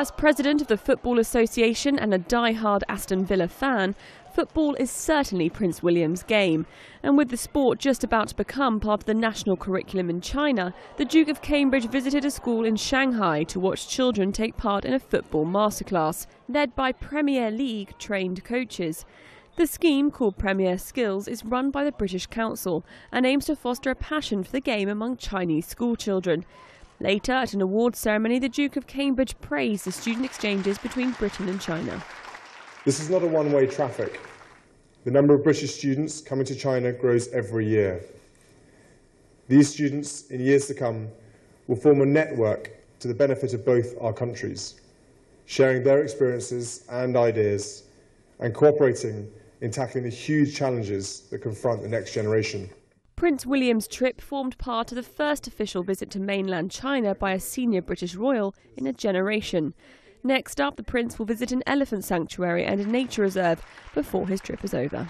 As president of the Football Association and a die-hard Aston Villa fan, football is certainly Prince William's game. And with the sport just about to become part of the national curriculum in China, the Duke of Cambridge visited a school in Shanghai to watch children take part in a football masterclass, led by Premier League trained coaches. The scheme, called Premier Skills, is run by the British Council and aims to foster a passion for the game among Chinese schoolchildren. Later, at an awards ceremony, the Duke of Cambridge praised the student exchanges between Britain and China. This is not a one-way traffic. The number of British students coming to China grows every year. These students, in years to come, will form a network to the benefit of both our countries, sharing their experiences and ideas and cooperating in tackling the huge challenges that confront the next generation. Prince William's trip formed part of the first official visit to mainland China by a senior British royal in a generation. Next up, the Prince will visit an elephant sanctuary and a nature reserve before his trip is over.